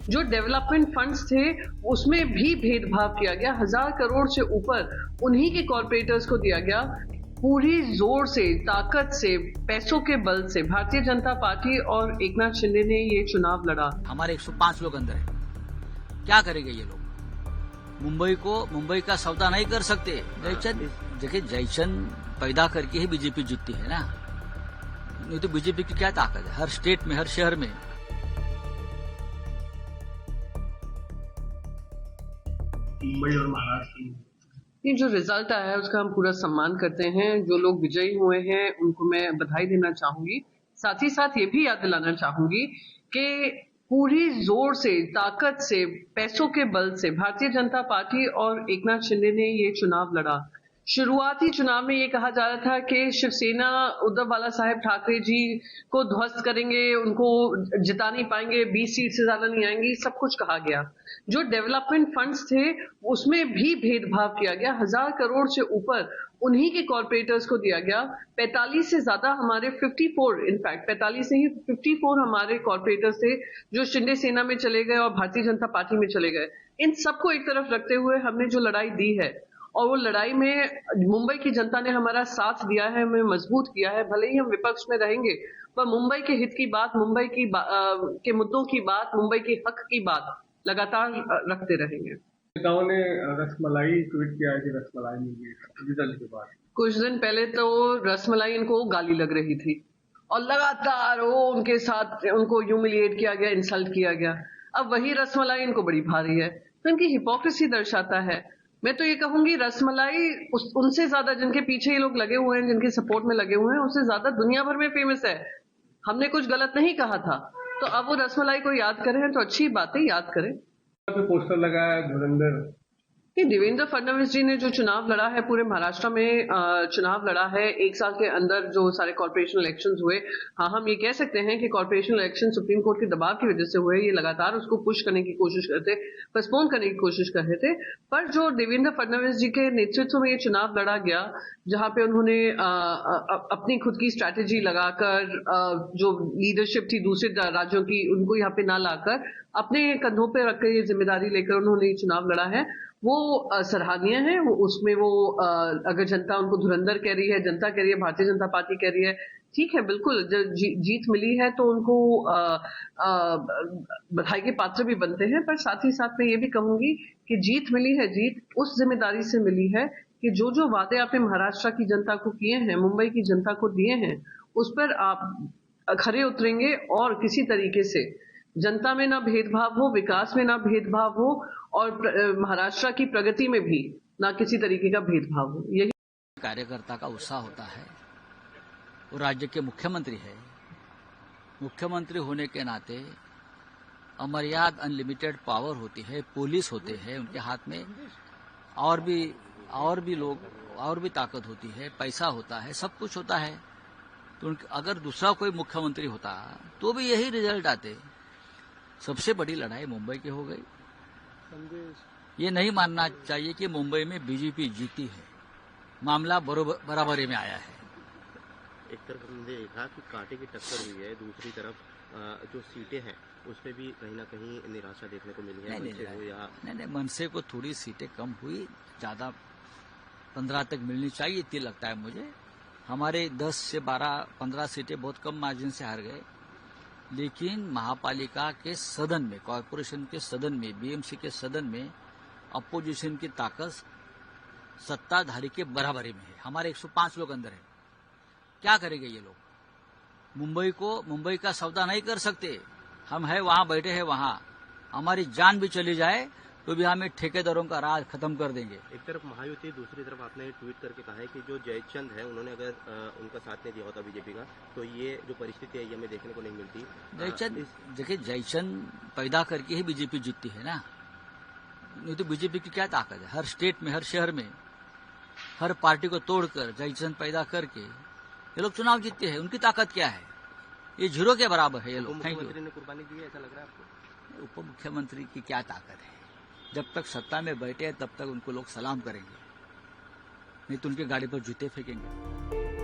जो development funds थे उसमें भी भेदभाव किया गया। 1000 करोड़ से ऊपर उन्हीं के कॉर्पोरेटर्स को दिया गया। पूरी जोर से, ताकत से, पैसों के बल से भारतीय जनता पार्टी और एकनाथ शिंदे ने ये चुनाव लड़ा। हमारे 105 लोग अंदर है, क्या करेंगे ये लोग? मुंबई का सौदा नहीं कर सकते। जयचंद, देखिए जयचंद पैदा करके ही बीजेपी जीतती है ना, नहीं तो बीजेपी की क्या ताकत है हर स्टेट में, हर शहर में। मुंबई और महाराष्ट्र में ये जो रिजल्ट आया है उसका हम पूरा सम्मान करते हैं। जो लोग विजयी हुए हैं उनको मैं बधाई देना चाहूंगी। साथ ही साथ ये भी याद दिलाना चाहूंगी कि पूरी जोर से, ताकत से, पैसों के बल से भारतीय जनता पार्टी और एकनाथ शिंदे ने ये चुनाव लड़ा। शुरुआती चुनाव में ये कहा जा रहा था कि शिवसेना उद्धव बाला साहेब ठाकरे जी को ध्वस्त करेंगे, उनको जिता नहीं पाएंगे, 20 सीट से ज्यादा नहीं आएंगी, सब कुछ कहा गया। जो डेवलपमेंट फंड्स थे उसमें भी भेदभाव किया गया। 1000 करोड़ से ऊपर उन्हीं के कॉर्पोरेटर्स को दिया गया। 45 से ज्यादा हमारे 54, इनफैक्ट 45 से ही 54 हमारे कॉर्पोरेटर्स थे जो शिंदे सेना में चले गए और भारतीय जनता पार्टी में चले गए। इन सबको एक तरफ रखते हुए हमने जो लड़ाई दी है, और वो लड़ाई में मुंबई की जनता ने हमारा साथ दिया है, हमें मजबूत किया है। भले ही हम विपक्ष में रहेंगे पर मुंबई के हित की बात, मुंबई की के मुद्दों की बात, मुंबई के हक की बात लगातार रखते रहेंगे। नेताओं ने रसमलाई ट्वीट किया है कि रसमलाई मिल गई रिजल्ट के बाद। कुछ दिन पहले तो रसमलाई इनको गाली लग रही थी और लगातार वो उनके साथ उनको ह्यूमिलिएट किया गया, इंसल्ट किया गया। अब वही रसमलाई इनको बड़ी भारी है, तो इनकी हिपोक्रेसी दर्शाता है। मैं तो ये कहूंगी रसमलाई उनसे ज्यादा, जिनके पीछे ये लोग लगे हुए हैं, जिनके सपोर्ट में लगे हुए हैं, उससे ज्यादा दुनिया भर में फेमस है। हमने कुछ गलत नहीं कहा था, तो अब वो रसमलाई को याद करें तो अच्छी बात है, याद करें। पे पोस्टर लगाया है धुरंधर। देवेंद्र फडणवीस जी ने जो चुनाव लड़ा है, पूरे महाराष्ट्र में चुनाव लड़ा है, एक साल के अंदर जो सारे कॉर्पोरेशन इलेक्शंस हुए। हाँ, हम ये कह सकते हैं कि कॉर्पोरेशन इलेक्शन सुप्रीम कोर्ट के दबाव की वजह से हुए। ये लगातार उसको पुश करने की कोशिश करते, पोस्टपोन करने की कोशिश कर रहे थे। पर जो देवेंद्र फडणवीस जी के नेतृत्व में ये चुनाव लड़ा गया, जहां पे उन्होंने अपनी खुद की स्ट्रैटेजी लगाकर, जो लीडरशिप थी दूसरे राज्यों की उनको यहाँ पे ना लाकर, अपने कंधों पे रखकर ये जिम्मेदारी लेकर उन्होंने ये चुनाव लड़ा है, वो सराहनीय है। वो उसमें वो अगर जनता उनको धुरंधर कह रही है, जनता कह रही है, भारतीय जनता पार्टी कह रही है, ठीक है, बिल्कुल जीत मिली है तो उनको बधाई के पात्र भी बनते हैं। पर साथ ही साथ मैं ये भी कहूंगी कि जीत मिली है, जीत उस जिम्मेदारी से मिली है कि जो जो वादे आपने महाराष्ट्र की जनता को किए हैं, मुंबई की जनता को दिए हैं, उस पर आप खरे उतरेंगे और किसी तरीके से जनता में ना भेदभाव हो, विकास में ना भेदभाव हो, और महाराष्ट्र की प्रगति में भी ना किसी तरीके का भेदभाव हो। यही कार्यकर्ता का उत्साह होता है। वो राज्य के मुख्यमंत्री है, मुख्यमंत्री होने के नाते अमर्याद अनलिमिटेड पावर होती है, पुलिस होते हैं उनके हाथ में, और भी लोग, और भी ताकत होती है, पैसा होता है, सब कुछ होता है। तो अगर दूसरा कोई मुख्यमंत्री होता तो भी यही रिजल्ट आते। सबसे बड़ी लड़ाई मुंबई की हो गई। ये नहीं मानना चाहिए कि मुंबई में बीजेपी जीती है, मामला बराबरी में आया है। एक तरफ हमने देखा कि कांटे की टक्कर हुई है, दूसरी तरफ जो सीटें हैं उसमें भी कहीं ना कहीं निराशा देखने को मिली है। नहीं, मनसे को थोड़ी सीटें कम हुई, ज्यादा 15 तक मिलनी चाहिए थी लगता है मुझे। हमारे 10 से 12-15 सीटें बहुत कम मार्जिन से हार गए, लेकिन महापालिका के सदन में, कॉर्पोरेशन के सदन में, बीएमसी के सदन में अपोजिशन की ताकत सत्ताधारी के बराबरी में है। हमारे 105 लोग अंदर है, क्या करेंगे ये लोग? मुंबई का सौदा नहीं कर सकते। हम है वहां बैठे हैं, वहां हमारी जान भी चली जाए तो भी हमें ठेकेदारों का राज खत्म कर देंगे। एक तरफ महायुति, दूसरी तरफ आपने ट्वीट करके कहा है कि जो जयचंद है उन्होंने अगर उनका साथ नहीं दिया होता बीजेपी का तो ये जो परिस्थिति है ये हमें देखने को नहीं मिलती। जयचंद, देखिए जयचंद पैदा करके ही बीजेपी जीतती है ना, नहीं तो बीजेपी की क्या ताकत है हर स्टेट में, हर शहर में, हर पार्टी को तोड़कर जयचंद पैदा करके ये लोग चुनाव जीतते हैं। उनकी ताकत क्या है? ये जीरो के बराबर है ये लोग। मुख्यमंत्री ने कुर्बानी दी है, ऐसा लग रहा है आपको? उप मुख्यमंत्री की क्या ताकत है? जब तक सत्ता में बैठे हैं तब तक उनको लोग सलाम करेंगे, नहीं तो उनकी गाड़ी पर जूते फेंकेंगे।